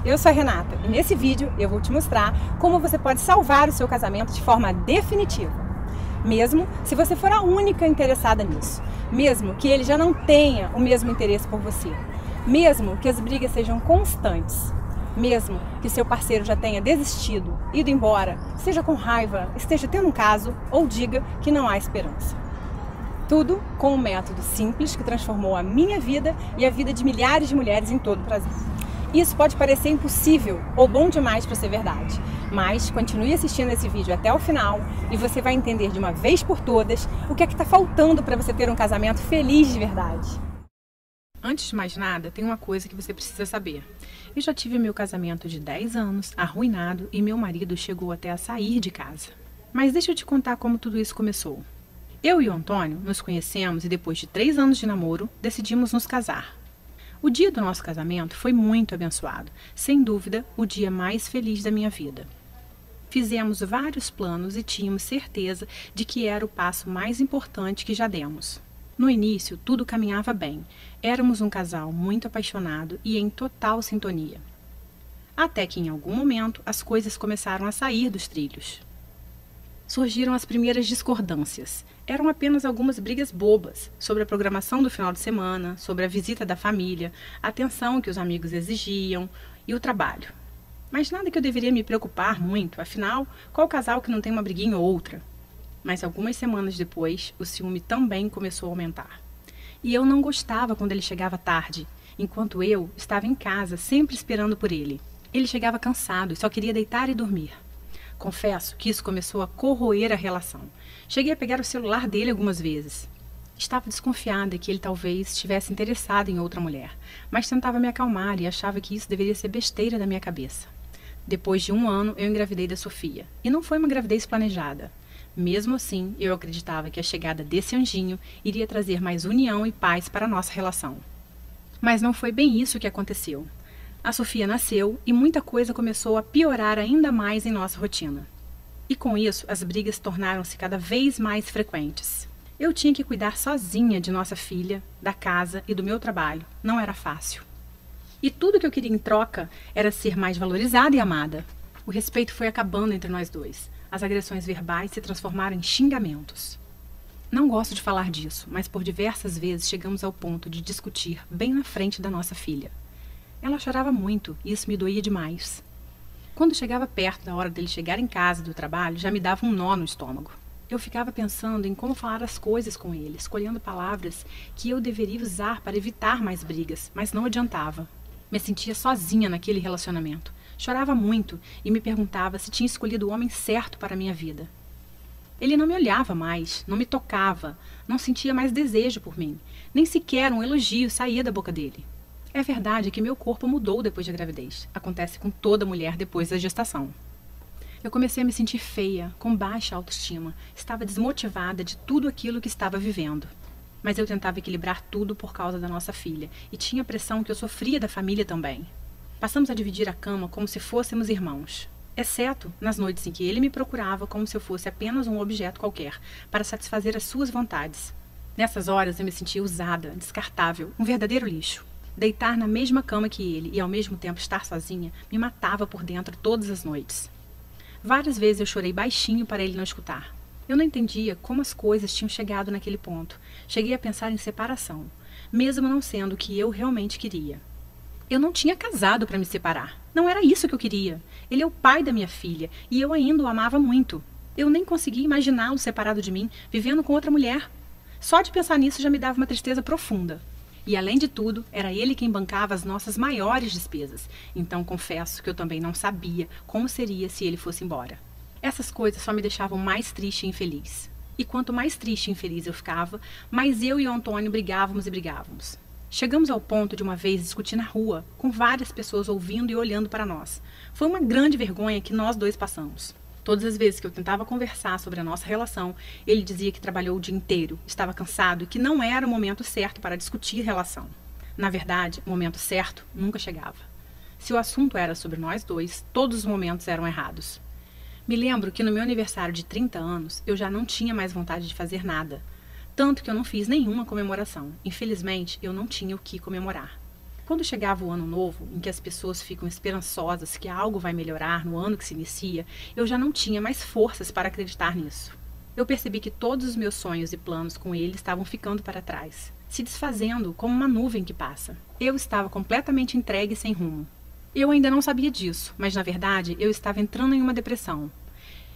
eu sou a Renata e nesse vídeo eu vou te mostrar como você pode salvar o seu casamento de forma definitiva. Mesmo se você for a única interessada nisso, mesmo que ele já não tenha o mesmo interesse por você, mesmo que as brigas sejam constantes, mesmo que seu parceiro já tenha desistido, ido embora, seja com raiva, esteja tendo um caso ou diga que não há esperança. Tudo com um método simples que transformou a minha vida e a vida de milhares de mulheres em todo o Brasil. Isso pode parecer impossível ou bom demais para ser verdade, mas continue assistindo esse vídeo até o final e você vai entender de uma vez por todas o que é que está faltando para você ter um casamento feliz de verdade. Antes de mais nada, tem uma coisa que você precisa saber. Eu já tive meu casamento de 10 anos, arruinado, e meu marido chegou até a sair de casa. Mas deixa eu te contar como tudo isso começou. Eu e o Antônio nos conhecemos e depois de 3 anos de namoro, decidimos nos casar. O dia do nosso casamento foi muito abençoado, sem dúvida, o dia mais feliz da minha vida. Fizemos vários planos e tínhamos certeza de que era o passo mais importante que já demos. No início, tudo caminhava bem. Éramos um casal muito apaixonado e em total sintonia. Até que, em algum momento, as coisas começaram a sair dos trilhos. Surgiram as primeiras discordâncias. Eram apenas algumas brigas bobas sobre a programação do final de semana, sobre a visita da família, a atenção que os amigos exigiam e o trabalho. Mas nada que eu deveria me preocupar muito, afinal, qual casal que não tem uma briguinha ou outra? Mas algumas semanas depois, o ciúme também começou a aumentar. E eu não gostava quando ele chegava tarde, enquanto eu estava em casa sempre esperando por ele. Ele chegava cansado e só queria deitar e dormir. Confesso que isso começou a corroer a relação. Cheguei a pegar o celular dele algumas vezes. Estava desconfiada que ele talvez estivesse interessado em outra mulher, mas tentava me acalmar e achava que isso deveria ser besteira da minha cabeça. Depois de 1 ano, eu engravidei da Sofia, e não foi uma gravidez planejada. Mesmo assim, eu acreditava que a chegada desse anjinho iria trazer mais união e paz para a nossa relação. Mas não foi bem isso que aconteceu. A Sofia nasceu e muita coisa começou a piorar ainda mais em nossa rotina. E com isso, as brigas tornaram-se cada vez mais frequentes. Eu tinha que cuidar sozinha de nossa filha, da casa e do meu trabalho. Não era fácil. E tudo que eu queria em troca era ser mais valorizada e amada. O respeito foi acabando entre nós dois. As agressões verbais se transformaram em xingamentos. Não gosto de falar disso, mas por diversas vezes chegamos ao ponto de discutir bem na frente da nossa filha. Ela chorava muito e isso me doía demais. Quando chegava perto da hora dele chegar em casa do trabalho, já me dava um nó no estômago. Eu ficava pensando em como falar as coisas com ele, escolhendo palavras que eu deveria usar para evitar mais brigas, mas não adiantava. Me sentia sozinha naquele relacionamento. Chorava muito e me perguntava se tinha escolhido o homem certo para a minha vida. Ele não me olhava mais, não me tocava, não sentia mais desejo por mim. Nem sequer um elogio saía da boca dele. É verdade que meu corpo mudou depois da gravidez. Acontece com toda mulher depois da gestação. Eu comecei a me sentir feia, com baixa autoestima. Estava desmotivada de tudo aquilo que estava vivendo. Mas eu tentava equilibrar tudo por causa da nossa filha e tinha a pressão que eu sofria da família também. Passamos a dividir a cama como se fôssemos irmãos, exceto nas noites em que ele me procurava como se eu fosse apenas um objeto qualquer, para satisfazer as suas vontades. Nessas horas eu me sentia usada, descartável, um verdadeiro lixo. Deitar na mesma cama que ele e ao mesmo tempo estar sozinha me matava por dentro todas as noites. Várias vezes eu chorei baixinho para ele não escutar. Eu não entendia como as coisas tinham chegado naquele ponto. Cheguei a pensar em separação, mesmo não sendo o que eu realmente queria. Eu não tinha casado para me separar. Não era isso que eu queria. Ele é o pai da minha filha e eu ainda o amava muito. Eu nem conseguia imaginá-lo separado de mim, vivendo com outra mulher. Só de pensar nisso já me dava uma tristeza profunda. E além de tudo, era ele quem bancava as nossas maiores despesas. Então confesso que eu também não sabia como seria se ele fosse embora. Essas coisas só me deixavam mais triste e infeliz. E quanto mais triste e infeliz eu ficava, mais eu e o Antônio brigávamos e brigávamos. Chegamos ao ponto de uma vez discutir na rua, com várias pessoas ouvindo e olhando para nós. Foi uma grande vergonha que nós dois passamos. Todas as vezes que eu tentava conversar sobre a nossa relação, ele dizia que trabalhou o dia inteiro, estava cansado e que não era o momento certo para discutir relação. Na verdade, o momento certo nunca chegava. Se o assunto era sobre nós dois, todos os momentos eram errados. Me lembro que no meu aniversário de 30 anos, eu já não tinha mais vontade de fazer nada. Tanto que eu não fiz nenhuma comemoração. Infelizmente, eu não tinha o que comemorar. Quando chegava o ano novo, em que as pessoas ficam esperançosas que algo vai melhorar no ano que se inicia, eu já não tinha mais forças para acreditar nisso. Eu percebi que todos os meus sonhos e planos com ele estavam ficando para trás, se desfazendo como uma nuvem que passa. Eu estava completamente entregue e sem rumo. Eu ainda não sabia disso, mas na verdade eu estava entrando em uma depressão.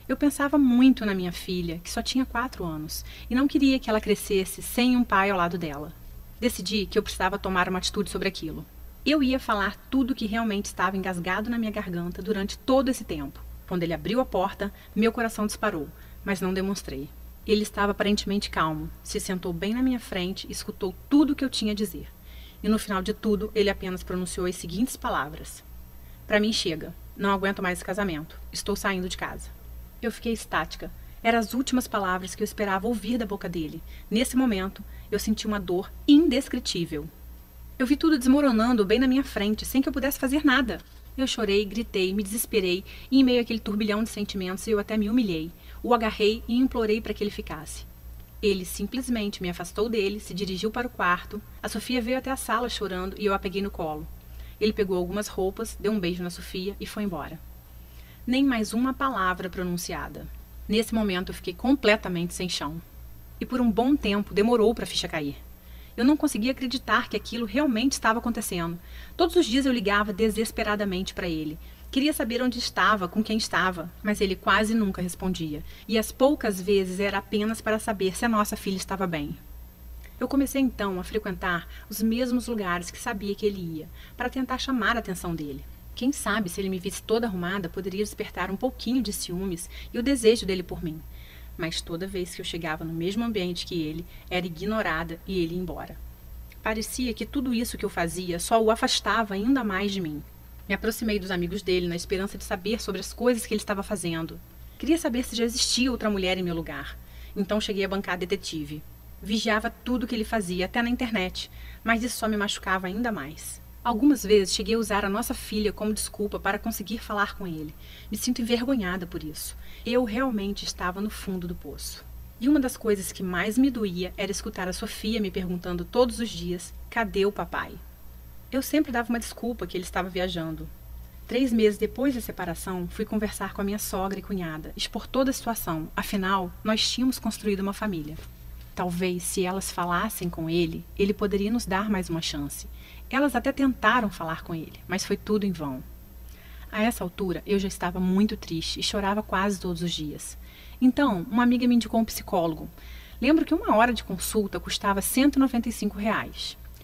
Eu pensava muito na minha filha, que só tinha 4 anos, e não queria que ela crescesse sem um pai ao lado dela. Decidi que eu precisava tomar uma atitude sobre aquilo. Eu ia falar tudo o que realmente estava engasgado na minha garganta durante todo esse tempo. Quando ele abriu a porta, meu coração disparou, mas não demonstrei. Ele estava aparentemente calmo, se sentou bem na minha frente e escutou tudo o que eu tinha a dizer. E no final de tudo, ele apenas pronunciou as seguintes palavras: "Para mim chega. Não aguento mais esse casamento. Estou saindo de casa." Eu fiquei estática. Eram as últimas palavras que eu esperava ouvir da boca dele. Nesse momento, eu senti uma dor indescritível. Eu vi tudo desmoronando bem na minha frente, sem que eu pudesse fazer nada. Eu chorei, gritei, me desesperei, e em meio àquele turbilhão de sentimentos, eu até me humilhei. O agarrei e implorei para que ele ficasse. Ele simplesmente me afastou dele, se dirigiu para o quarto. A Sofia veio até a sala chorando e eu a peguei no colo. Ele pegou algumas roupas, deu um beijo na Sofia e foi embora. Nem mais uma palavra pronunciada. Nesse momento eu fiquei completamente sem chão. E por um bom tempo demorou para a ficha cair. Eu não conseguia acreditar que aquilo realmente estava acontecendo. Todos os dias eu ligava desesperadamente para ele. Queria saber onde estava, com quem estava, mas ele quase nunca respondia. E as poucas vezes era apenas para saber se a nossa filha estava bem. Eu comecei então a frequentar os mesmos lugares que sabia que ele ia, para tentar chamar a atenção dele. Quem sabe, se ele me visse toda arrumada, poderia despertar um pouquinho de ciúmes e o desejo dele por mim. Mas toda vez que eu chegava no mesmo ambiente que ele, era ignorada e ele ia embora. Parecia que tudo isso que eu fazia só o afastava ainda mais de mim. Me aproximei dos amigos dele na esperança de saber sobre as coisas que ele estava fazendo. Queria saber se já existia outra mulher em meu lugar. Então cheguei a bancar detetive. Vigiava tudo que ele fazia, até na internet, mas isso só me machucava ainda mais. Algumas vezes cheguei a usar a nossa filha como desculpa para conseguir falar com ele. Me sinto envergonhada por isso. Eu realmente estava no fundo do poço. E uma das coisas que mais me doía era escutar a Sofia me perguntando todos os dias: cadê o papai? Eu sempre dava uma desculpa que ele estava viajando. 3 meses depois da separação, fui conversar com a minha sogra e cunhada, expor toda a situação. Afinal, nós tínhamos construído uma família. Talvez, se elas falassem com ele, ele poderia nos dar mais uma chance. Elas até tentaram falar com ele, mas foi tudo em vão. A essa altura, eu já estava muito triste e chorava quase todos os dias. Então, uma amiga me indicou um psicólogo. Lembro que 1 hora de consulta custava R$ 195.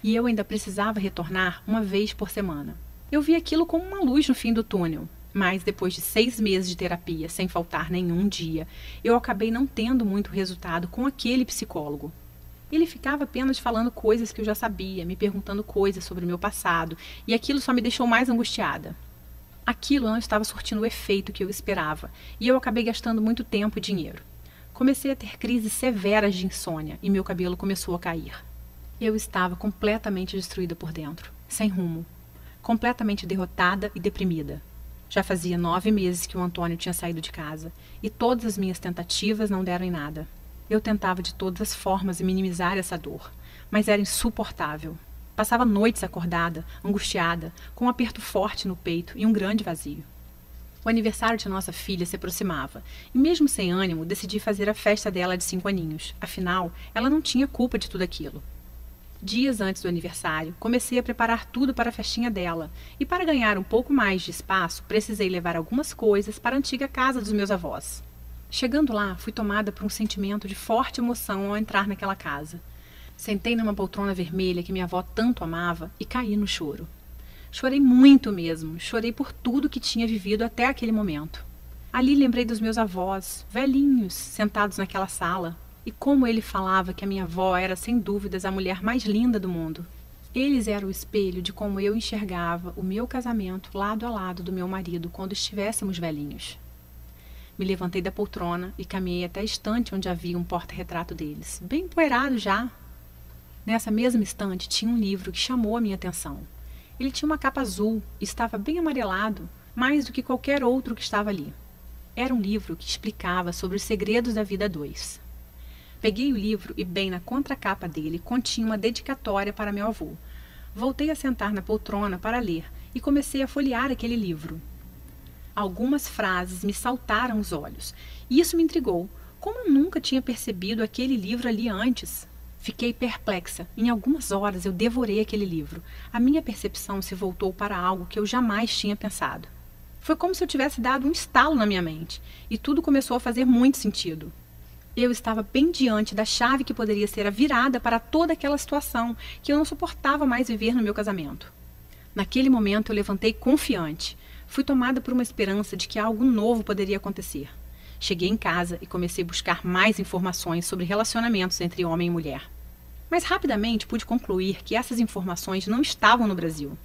E eu ainda precisava retornar uma vez por semana. Eu vi aquilo como uma luz no fim do túnel. Mas depois de 6 meses de terapia, sem faltar nenhum dia, eu acabei não tendo muito resultado com aquele psicólogo. Ele ficava apenas falando coisas que eu já sabia, me perguntando coisas sobre o meu passado, e aquilo só me deixou mais angustiada. Aquilo não estava surtindo o efeito que eu esperava, e eu acabei gastando muito tempo e dinheiro. Comecei a ter crises severas de insônia, e meu cabelo começou a cair. Eu estava completamente destruída por dentro, sem rumo, completamente derrotada e deprimida. Já fazia 9 meses que o Antônio tinha saído de casa, e todas as minhas tentativas não deram em nada. Eu tentava de todas as formas minimizar essa dor, mas era insuportável. Passava noites acordada, angustiada, com um aperto forte no peito e um grande vazio. O aniversário de nossa filha se aproximava, e mesmo sem ânimo, decidi fazer a festa dela de 5 aninhos. Afinal, ela não tinha culpa de tudo aquilo. Dias antes do aniversário, comecei a preparar tudo para a festinha dela, e para ganhar um pouco mais de espaço, precisei levar algumas coisas para a antiga casa dos meus avós. Chegando lá, fui tomada por um sentimento de forte emoção ao entrar naquela casa. Sentei numa poltrona vermelha que minha avó tanto amava e caí no choro. Chorei muito mesmo, chorei por tudo que tinha vivido até aquele momento. Ali lembrei dos meus avós, velhinhos, sentados naquela sala, e como ele falava que a minha avó era sem dúvidas a mulher mais linda do mundo. Eles eram o espelho de como eu enxergava o meu casamento lado a lado do meu marido quando estivéssemos velhinhos. Me levantei da poltrona e caminhei até a estante onde havia um porta-retrato deles, bem empoeirado já. Nessa mesma estante tinha um livro que chamou a minha atenção. Ele tinha uma capa azul e estava bem amarelado, mais do que qualquer outro que estava ali. Era um livro que explicava sobre os segredos da vida a 2. Peguei o livro e bem na contracapa dele continha uma dedicatória para meu avô. Voltei a sentar na poltrona para ler e comecei a folhear aquele livro. Algumas frases me saltaram aos olhos e isso me intrigou. Como eu nunca tinha percebido aquele livro ali antes? Fiquei perplexa. Em algumas horas eu devorei aquele livro. A minha percepção se voltou para algo que eu jamais tinha pensado. Foi como se eu tivesse dado um estalo na minha mente e tudo começou a fazer muito sentido. Eu estava bem diante da chave que poderia ser a virada para toda aquela situação que eu não suportava mais viver no meu casamento. Naquele momento eu levantei confiante. Fui tomada por uma esperança de que algo novo poderia acontecer. Cheguei em casa e comecei a buscar mais informações sobre relacionamentos entre homem e mulher. Mas rapidamente pude concluir que essas informações não estavam no Brasil.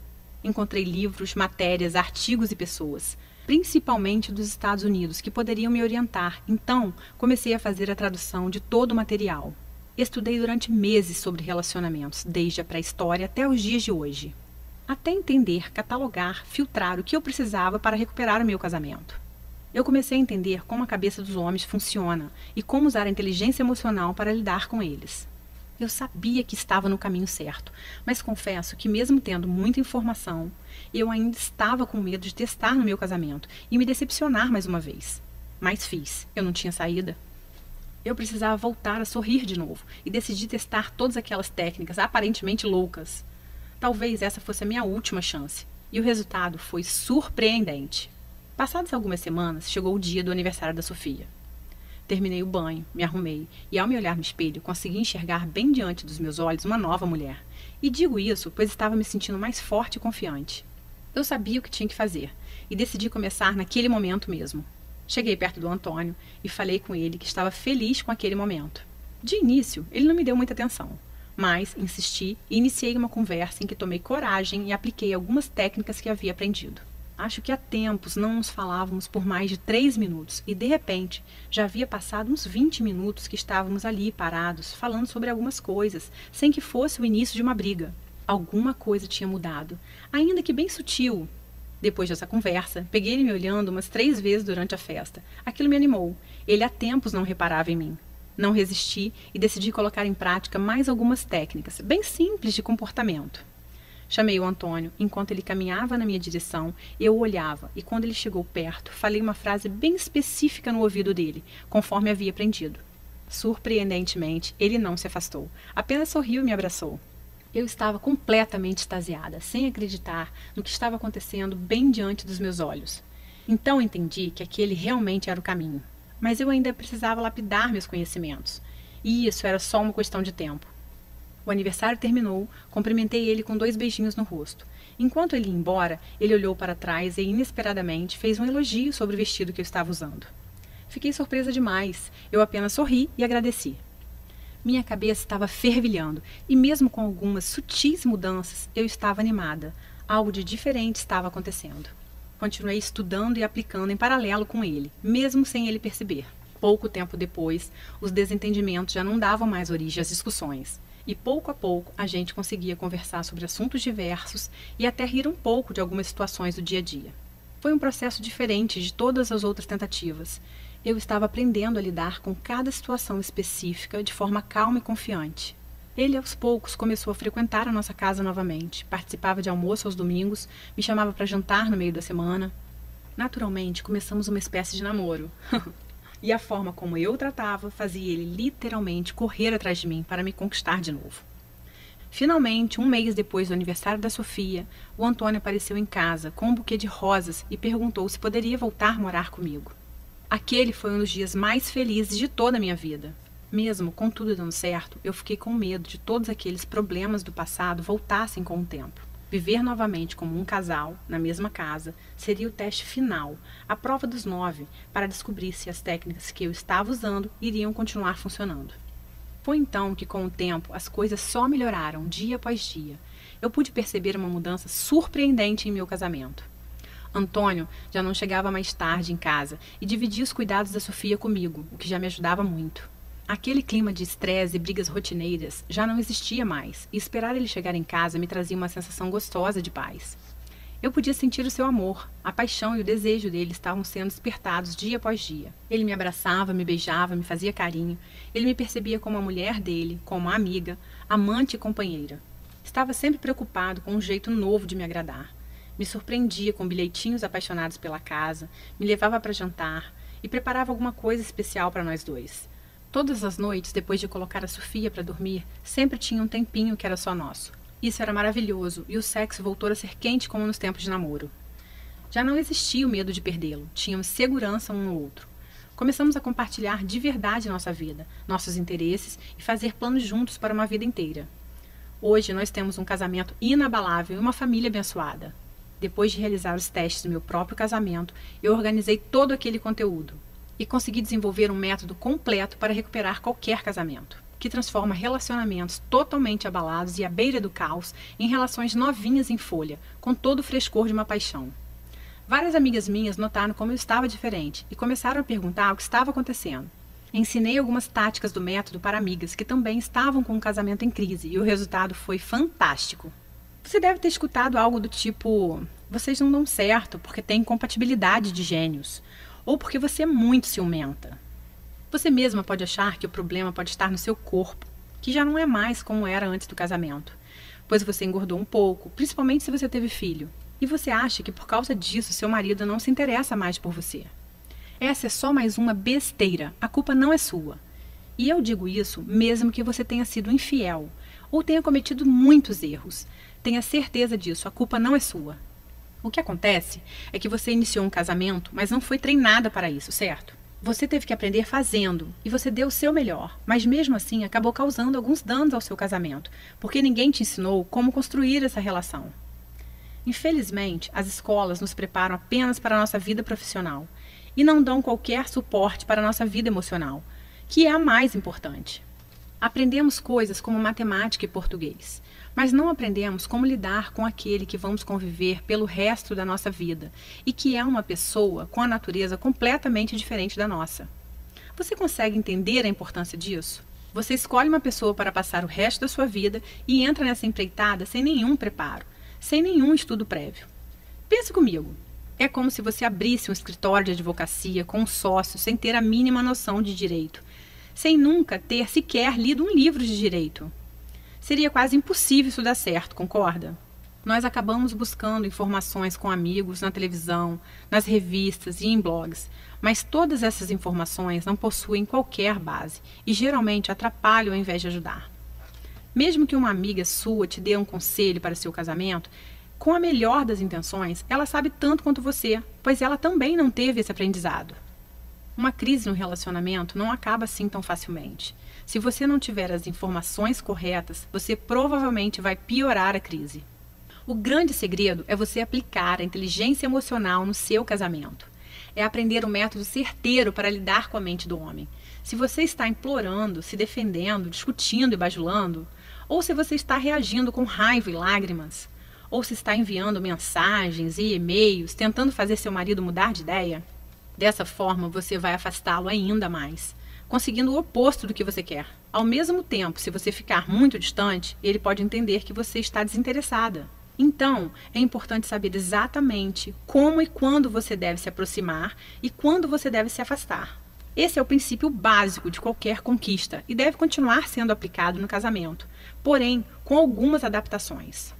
Encontrei livros, matérias, artigos e pessoas, principalmente dos Estados Unidos, que poderiam me orientar. Então, comecei a fazer a tradução de todo o material. Estudei durante meses sobre relacionamentos, desde a pré-história até os dias de hoje. Até entender, catalogar, filtrar o que eu precisava para recuperar o meu casamento. Eu comecei a entender como a cabeça dos homens funciona e como usar a inteligência emocional para lidar com eles. Eu sabia que estava no caminho certo, mas confesso que mesmo tendo muita informação, eu ainda estava com medo de testar no meu casamento e me decepcionar mais uma vez. Mas fiz, eu não tinha saída. Eu precisava voltar a sorrir de novo e decidi testar todas aquelas técnicas aparentemente loucas. Talvez essa fosse a minha última chance, e o resultado foi surpreendente. Passadas algumas semanas, chegou o dia do aniversário da Sofia. Terminei o banho, me arrumei e, ao me olhar no espelho, consegui enxergar bem diante dos meus olhos uma nova mulher. E digo isso, pois estava me sentindo mais forte e confiante. Eu sabia o que tinha que fazer e decidi começar naquele momento mesmo. Cheguei perto do Antônio e falei com ele que estava feliz com aquele momento. De início, ele não me deu muita atenção, mas insisti e iniciei uma conversa em que tomei coragem e apliquei algumas técnicas que havia aprendido. Acho que há tempos não nos falávamos por mais de 3 minutos e, de repente, já havia passado uns 20 minutos que estávamos ali parados, falando sobre algumas coisas, sem que fosse o início de uma briga. Alguma coisa tinha mudado, ainda que bem sutil. Depois dessa conversa, peguei ele me olhando umas 3 vezes durante a festa. Aquilo me animou. Ele há tempos não reparava em mim. Não resisti e decidi colocar em prática mais algumas técnicas, bem simples de comportamento. Chamei o Antônio. Enquanto ele caminhava na minha direção, eu o olhava e, quando ele chegou perto, falei uma frase bem específica no ouvido dele, conforme havia aprendido. Surpreendentemente, ele não se afastou. Apenas sorriu e me abraçou. Eu estava completamente extasiada, sem acreditar no que estava acontecendo bem diante dos meus olhos. Então entendi que aquele realmente era o caminho. Mas eu ainda precisava lapidar meus conhecimentos. E isso era só uma questão de tempo. O aniversário terminou, cumprimentei ele com 2 beijinhos no rosto. Enquanto ele ia embora, ele olhou para trás e, inesperadamente, fez um elogio sobre o vestido que eu estava usando. Fiquei surpresa demais. Eu apenas sorri e agradeci. Minha cabeça estava fervilhando e, mesmo com algumas sutis mudanças, eu estava animada. Algo de diferente estava acontecendo. Continuei estudando e aplicando em paralelo com ele, mesmo sem ele perceber. Pouco tempo depois, os desentendimentos já não davam mais origem às discussões. E pouco a pouco a gente conseguia conversar sobre assuntos diversos e até rir um pouco de algumas situações do dia a dia. Foi um processo diferente de todas as outras tentativas. Eu estava aprendendo a lidar com cada situação específica de forma calma e confiante. Ele, aos poucos, começou a frequentar a nossa casa novamente, participava de almoço aos domingos, me chamava para jantar no meio da semana. Naturalmente, começamos uma espécie de namoro. E a forma como eu o tratava fazia ele literalmente correr atrás de mim para me conquistar de novo. Finalmente, 1 mês depois do aniversário da Sofia, o Antônio apareceu em casa com um buquê de rosas e perguntou se poderia voltar a morar comigo. Aquele foi um dos dias mais felizes de toda a minha vida. Mesmo com tudo dando certo, eu fiquei com medo de todos aqueles problemas do passado voltassem com o tempo. Viver novamente como um casal, na mesma casa, seria o teste final, a prova dos 9, para descobrir se as técnicas que eu estava usando iriam continuar funcionando. Foi então que, com o tempo, as coisas só melhoraram dia após dia. Eu pude perceber uma mudança surpreendente em meu casamento. Antônio já não chegava mais tarde em casa e dividia os cuidados da Sofia comigo, o que já me ajudava muito. Aquele clima de estresse e brigas rotineiras já não existia mais, e esperar ele chegar em casa me trazia uma sensação gostosa de paz. Eu podia sentir o seu amor, a paixão e o desejo dele estavam sendo despertados dia após dia. Ele me abraçava, me beijava, me fazia carinho. Ele me percebia como a mulher dele, como a amiga, amante e companheira. Estava sempre preocupado com um jeito novo de me agradar. Me surpreendia com bilhetinhos apaixonados pela casa, me levava para jantar e preparava alguma coisa especial para nós dois. Todas as noites, depois de colocar a Sofia para dormir, sempre tinha um tempinho que era só nosso. Isso era maravilhoso e o sexo voltou a ser quente como nos tempos de namoro. Já não existia o medo de perdê-lo, tínhamos segurança um no outro. Começamos a compartilhar de verdade nossa vida, nossos interesses e fazer planos juntos para uma vida inteira. Hoje nós temos um casamento inabalável e uma família abençoada. Depois de realizar os testes do meu próprio casamento, eu organizei todo aquele conteúdo e consegui desenvolver um método completo para recuperar qualquer casamento, que transforma relacionamentos totalmente abalados e à beira do caos em relações novinhas em folha, com todo o frescor de uma paixão. Várias amigas minhas notaram como eu estava diferente e começaram a perguntar o que estava acontecendo. Ensinei algumas táticas do método para amigas que também estavam com um casamento em crise e o resultado foi fantástico. Você deve ter escutado algo do tipo: vocês não dão certo porque têm incompatibilidade de gênios, ou porque você é muito ciumenta. Você mesma pode achar que o problema pode estar no seu corpo, que já não é mais como era antes do casamento, pois você engordou um pouco, principalmente se você teve filho, e você acha que por causa disso seu marido não se interessa mais por você. Essa é só mais uma besteira, a culpa não é sua. E eu digo isso mesmo que você tenha sido infiel, ou tenha cometido muitos erros. Tenha certeza disso, a culpa não é sua. O que acontece é que você iniciou um casamento, mas não foi treinada para isso, certo? Você teve que aprender fazendo, e você deu o seu melhor, mas mesmo assim acabou causando alguns danos ao seu casamento, porque ninguém te ensinou como construir essa relação. Infelizmente, as escolas nos preparam apenas para a nossa vida profissional e não dão qualquer suporte para a nossa vida emocional, que é a mais importante. Aprendemos coisas como matemática e português, mas não aprendemos como lidar com aquele que vamos conviver pelo resto da nossa vida e que é uma pessoa com a natureza completamente diferente da nossa. Você consegue entender a importância disso? Você escolhe uma pessoa para passar o resto da sua vida e entra nessa empreitada sem nenhum preparo, sem nenhum estudo prévio. Pense comigo. É como se você abrisse um escritório de advocacia com um sócio sem ter a mínima noção de direito, sem nunca ter sequer lido um livro de direito. Seria quase impossível isso dar certo, concorda? Nós acabamos buscando informações com amigos, na televisão, nas revistas e em blogs, mas todas essas informações não possuem qualquer base e geralmente atrapalham ao invés de ajudar. Mesmo que uma amiga sua te dê um conselho para seu casamento, com a melhor das intenções, ela sabe tanto quanto você, pois ela também não teve esse aprendizado. Uma crise no relacionamento não acaba assim tão facilmente. Se você não tiver as informações corretas, você provavelmente vai piorar a crise. O grande segredo é você aplicar a inteligência emocional no seu casamento. É aprender o método certeiro para lidar com a mente do homem. Se você está implorando, se defendendo, discutindo e bajulando, ou se você está reagindo com raiva e lágrimas, ou se está enviando mensagens e e-mails tentando fazer seu marido mudar de ideia, dessa forma você vai afastá-lo ainda mais, conseguindo o oposto do que você quer. Ao mesmo tempo, se você ficar muito distante, ele pode entender que você está desinteressada. Então, é importante saber exatamente como e quando você deve se aproximar e quando você deve se afastar. Esse é o princípio básico de qualquer conquista e deve continuar sendo aplicado no casamento, porém com algumas adaptações.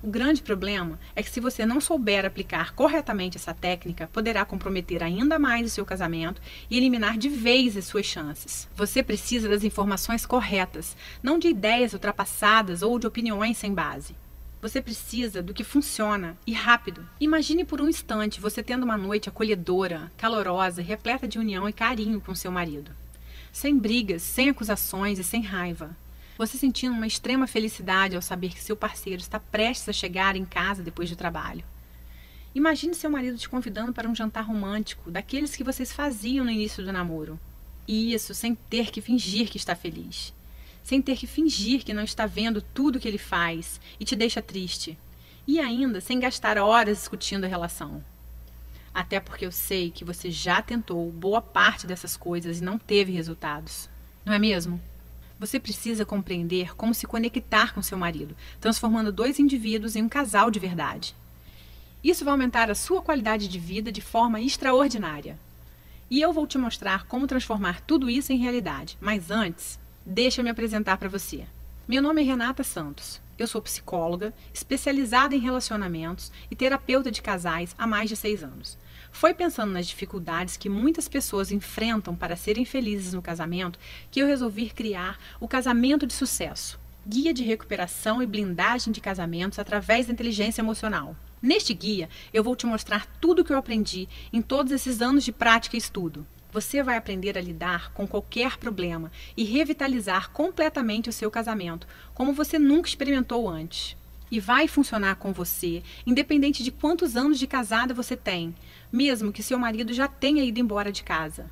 O grande problema é que se você não souber aplicar corretamente essa técnica, poderá comprometer ainda mais o seu casamento e eliminar de vez as suas chances. Você precisa das informações corretas, não de ideias ultrapassadas ou de opiniões sem base. Você precisa do que funciona e rápido. Imagine por um instante você tendo uma noite acolhedora, calorosa, repleta de união e carinho com seu marido. Sem brigas, sem acusações e sem raiva. Você sentindo uma extrema felicidade ao saber que seu parceiro está prestes a chegar em casa depois do trabalho. Imagine seu marido te convidando para um jantar romântico, daqueles que vocês faziam no início do namoro. E isso sem ter que fingir que está feliz. Sem ter que fingir que não está vendo tudo que ele faz e te deixa triste. E ainda sem gastar horas discutindo a relação. Até porque eu sei que você já tentou boa parte dessas coisas e não teve resultados. Não é mesmo? Você precisa compreender como se conectar com seu marido, transformando dois indivíduos em um casal de verdade. Isso vai aumentar a sua qualidade de vida de forma extraordinária. E eu vou te mostrar como transformar tudo isso em realidade. Mas antes, deixa eu me apresentar para você. Meu nome é Renata Santos. Eu sou psicóloga, especializada em relacionamentos e terapeuta de casais há mais de 6 anos. Foi pensando nas dificuldades que muitas pessoas enfrentam para serem felizes no casamento que eu resolvi criar o Casamento de Sucesso, guia de recuperação e blindagem de casamentos através da inteligência emocional. Neste guia, eu vou te mostrar tudo o que eu aprendi em todos esses anos de prática e estudo. Você vai aprender a lidar com qualquer problema e revitalizar completamente o seu casamento, como você nunca experimentou antes. E vai funcionar com você, independente de quantos anos de casada você tem, mesmo que seu marido já tenha ido embora de casa.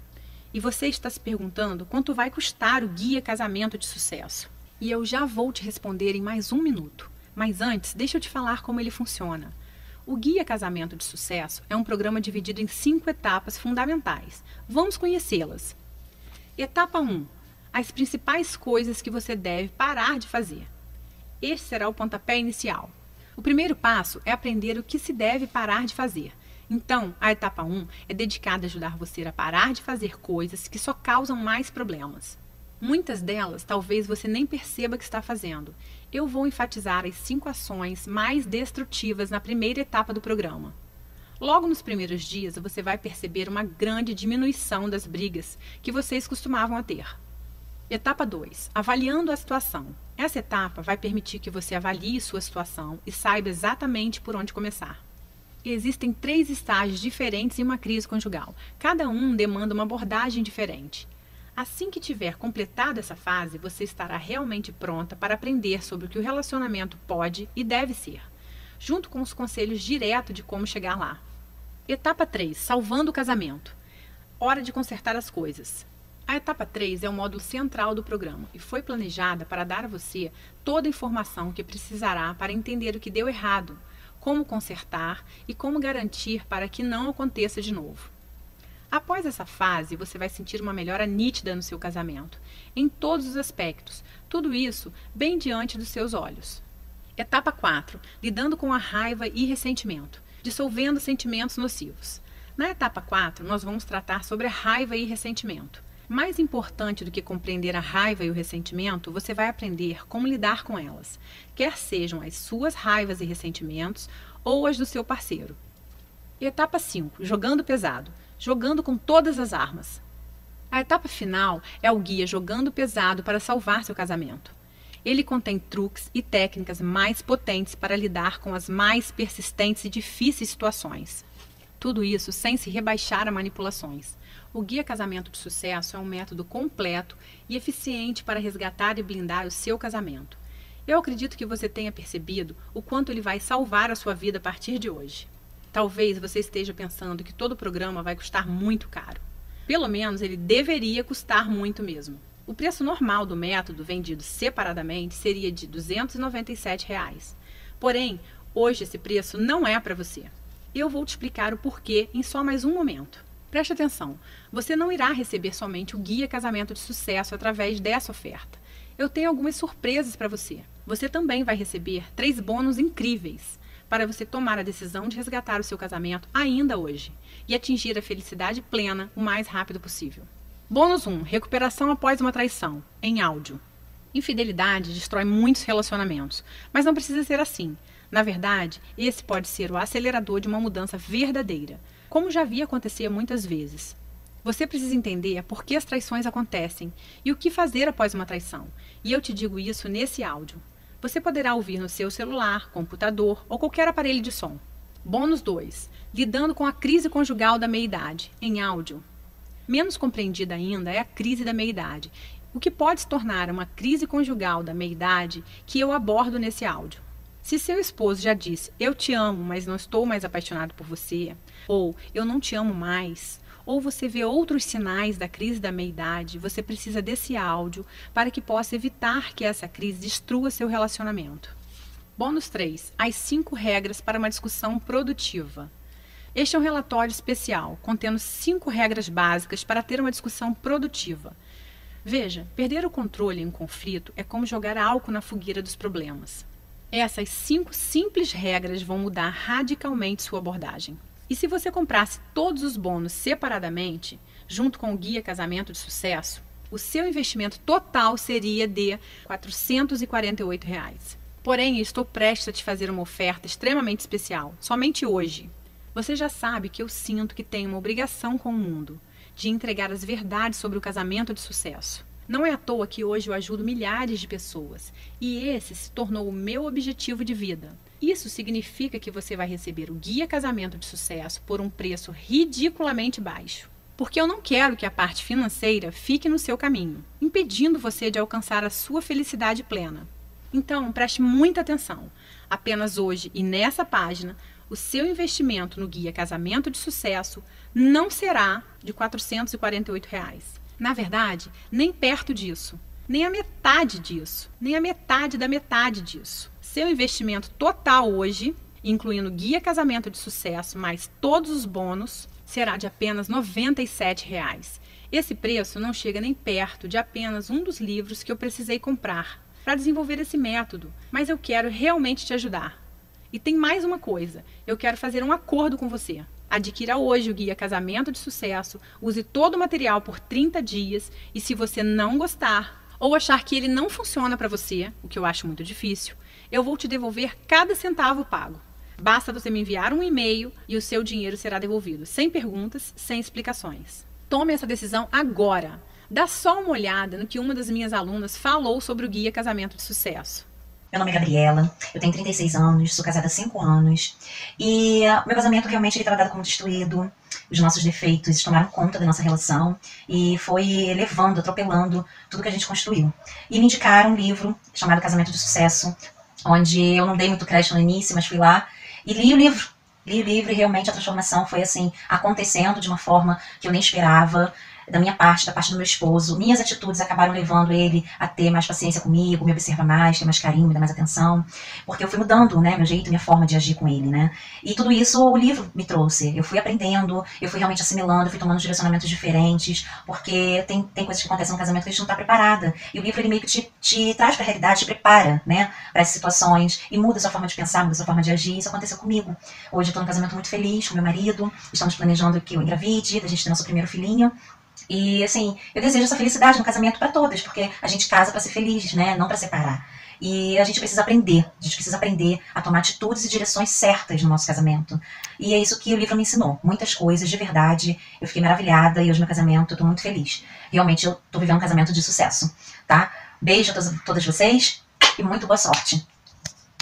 E você está se perguntando quanto vai custar o Guia Casamento de Sucesso. E eu já vou te responder em mais 1 minuto. Mas antes, deixa eu te falar como ele funciona. O Guia Casamento de Sucesso é um programa dividido em 5 etapas fundamentais. Vamos conhecê-las. Etapa 1. As principais coisas que você deve parar de fazer. Este será o pontapé inicial. O primeiro passo é aprender o que se deve parar de fazer. Então, a etapa 1 é dedicada a ajudar você a parar de fazer coisas que só causam mais problemas. Muitas delas talvez você nem perceba que está fazendo. Eu vou enfatizar as 5 ações mais destrutivas na primeira etapa do programa. Logo nos primeiros dias, você vai perceber uma grande diminuição das brigas que vocês costumavam a ter. Etapa 2. Avaliando a situação. Essa etapa vai permitir que você avalie sua situação e saiba exatamente por onde começar. Existem 3 estágios diferentes em uma crise conjugal. Cada um demanda uma abordagem diferente. Assim que tiver completado essa fase, você estará realmente pronta para aprender sobre o que o relacionamento pode e deve ser, junto com os conselhos diretos de como chegar lá. Etapa 3. Salvando o casamento. Hora de consertar as coisas. A etapa 3 é o módulo central do programa e foi planejada para dar a você toda a informação que precisará para entender o que deu errado, como consertar e como garantir para que não aconteça de novo. Após essa fase, você vai sentir uma melhora nítida no seu casamento, em todos os aspectos, tudo isso bem diante dos seus olhos. Etapa 4. Lidando com a raiva e ressentimento, dissolvendo sentimentos nocivos. Na etapa 4, nós vamos tratar sobre a raiva e ressentimento. Mais importante do que compreender a raiva e o ressentimento, você vai aprender como lidar com elas, quer sejam as suas raivas e ressentimentos ou as do seu parceiro. Etapa 5. Jogando pesado. Jogando com todas as armas. A etapa final é o guia Jogando Pesado para salvar seu casamento. Ele contém truques e técnicas mais potentes para lidar com as mais persistentes e difíceis situações. Tudo isso sem se rebaixar a manipulações. O Guia Casamento de Sucesso é um método completo e eficiente para resgatar e blindar o seu casamento. Eu acredito que você tenha percebido o quanto ele vai salvar a sua vida a partir de hoje. Talvez você esteja pensando que todo o programa vai custar muito caro. Pelo menos ele deveria custar muito mesmo. O preço normal do método vendido separadamente seria de R$ 297. Porém, hoje esse preço não é para você. Eu vou te explicar o porquê em só mais um momento. Preste atenção, você não irá receber somente o Guia Casamento de Sucesso através dessa oferta. Eu tenho algumas surpresas para você. Você também vai receber 3 bônus incríveis para você tomar a decisão de resgatar o seu casamento ainda hoje e atingir a felicidade plena o mais rápido possível. Bônus 1. Recuperação após uma traição, em áudio. Infidelidade destrói muitos relacionamentos, mas não precisa ser assim. Na verdade, esse pode ser o acelerador de uma mudança verdadeira, como já vi acontecer muitas vezes. Você precisa entender por que as traições acontecem e o que fazer após uma traição, e eu te digo isso nesse áudio. Você poderá ouvir no seu celular, computador ou qualquer aparelho de som. Bônus 2. Lidando com a crise conjugal da meia-idade, em áudio. Menos compreendida ainda é a crise da meia-idade, o que pode se tornar uma crise conjugal da meia-idade que eu abordo nesse áudio. Se seu esposo já disse, eu te amo, mas não estou mais apaixonado por você, ou eu não te amo mais, ou você vê outros sinais da crise da meia-idade, você precisa desse áudio para que possa evitar que essa crise destrua seu relacionamento. Bônus 3. As 5 regras para uma discussão produtiva. Este é um relatório especial, contendo 5 regras básicas para ter uma discussão produtiva. Veja, perder o controle em um conflito é como jogar álcool na fogueira dos problemas. Essas 5 simples regras vão mudar radicalmente sua abordagem. E se você comprasse todos os bônus separadamente, junto com o Guia Casamento de Sucesso, o seu investimento total seria de R$ 448. Porém, estou prestes a te fazer uma oferta extremamente especial, somente hoje. Você já sabe que eu sinto que tenho uma obrigação com o mundo, de entregar as verdades sobre o casamento de sucesso. Não é à toa que hoje eu ajudo milhares de pessoas, e esse se tornou o meu objetivo de vida. Isso significa que você vai receber o Guia Casamento de Sucesso por um preço ridiculamente baixo. Porque eu não quero que a parte financeira fique no seu caminho, impedindo você de alcançar a sua felicidade plena. Então, preste muita atenção. Apenas hoje e nessa página, o seu investimento no Guia Casamento de Sucesso não será de R$ 448. Na verdade, nem perto disso, nem a metade disso, nem a metade da metade disso. Seu investimento total hoje, incluindo Guia Casamento de Sucesso mais todos os bônus, será de apenas R$ 97. Esse preço não chega nem perto de apenas um dos livros que eu precisei comprar para desenvolver esse método, mas eu quero realmente te ajudar. E tem mais uma coisa, eu quero fazer um acordo com você. Adquira hoje o Guia Casamento de Sucesso, use todo o material por 30 dias e se você não gostar ou achar que ele não funciona para você, o que eu acho muito difícil, eu vou te devolver cada centavo pago. Basta você me enviar um e-mail e o seu dinheiro será devolvido, sem perguntas, sem explicações. Tome essa decisão agora. Dá só uma olhada no que uma das minhas alunas falou sobre o Guia Casamento de Sucesso. Meu nome é Gabriela, eu tenho 36 anos, sou casada há 5 anos e meu casamento realmente estava dado como destruído, os nossos defeitos tomaram conta da nossa relação e foi levando, atropelando tudo que a gente construiu. E me indicaram um livro chamado Casamento de Sucesso, onde eu não dei muito crédito no início, mas fui lá e li o livro. Li o livro e realmente a transformação foi assim, acontecendo de uma forma que eu nem esperava. Da minha parte, da parte do meu esposo, minhas atitudes acabaram levando ele a ter mais paciência comigo, me observar mais, ter mais carinho, me dar mais atenção, porque eu fui mudando, né, meu jeito, minha forma de agir com ele, né, e tudo isso o livro me trouxe, eu fui aprendendo, eu fui realmente assimilando, eu fui tomando direcionamentos diferentes, porque tem coisas que acontecem no casamento que a gente não está preparada, e o livro ele meio que te traz para a realidade, te prepara, né, para essas situações, e muda a sua forma de pensar, muda a sua forma de agir, isso aconteceu comigo. Hoje eu estou num casamento muito feliz com meu marido, estamos planejando que eu engravide, da gente ter nosso primeiro filhinho. E assim, eu desejo essa felicidade no casamento para todas, porque a gente casa para ser feliz, né? Não para separar. E a gente precisa aprender a tomar atitudes e direções certas no nosso casamento. E é isso que o livro me ensinou, muitas coisas, de verdade. Eu fiquei maravilhada e hoje meu casamento, eu tô muito feliz. Realmente eu tô vivendo um casamento de sucesso, tá? Beijo a todas vocês e muito boa sorte.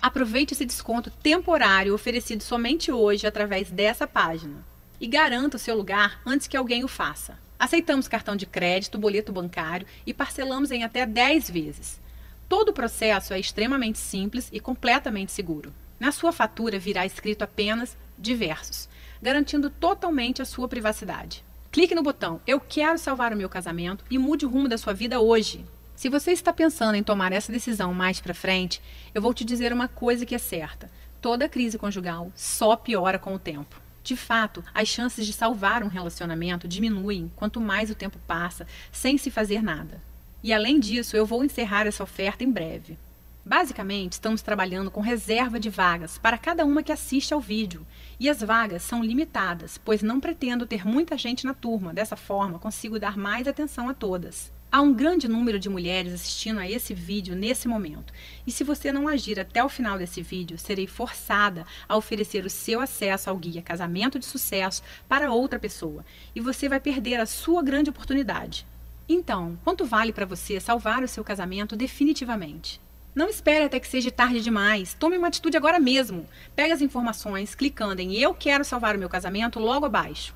Aproveite esse desconto temporário oferecido somente hoje através dessa página e garanta o seu lugar antes que alguém o faça. Aceitamos cartão de crédito, boleto bancário e parcelamos em até 10 vezes. Todo o processo é extremamente simples e completamente seguro. Na sua fatura virá escrito apenas diversos, garantindo totalmente a sua privacidade. Clique no botão Eu quero salvar o meu casamento e mude o rumo da sua vida hoje. Se você está pensando em tomar essa decisão mais para frente, eu vou te dizer uma coisa que é certa. Toda crise conjugal só piora com o tempo. De fato, as chances de salvar um relacionamento diminuem quanto mais o tempo passa sem se fazer nada. E além disso, eu vou encerrar essa oferta em breve. Basicamente, estamos trabalhando com reserva de vagas para cada uma que assiste ao vídeo. E as vagas são limitadas, pois não pretendo ter muita gente na turma. Dessa forma, consigo dar mais atenção a todas. Há um grande número de mulheres assistindo a esse vídeo nesse momento. E se você não agir até o final desse vídeo, serei forçada a oferecer o seu acesso ao Guia Casamento de Sucesso para outra pessoa. E você vai perder a sua grande oportunidade. Então, quanto vale para você salvar o seu casamento definitivamente? Não espere até que seja tarde demais. Tome uma atitude agora mesmo. Pegue as informações clicando em Eu quero salvar o meu casamento logo abaixo.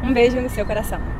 Um beijo no seu coração.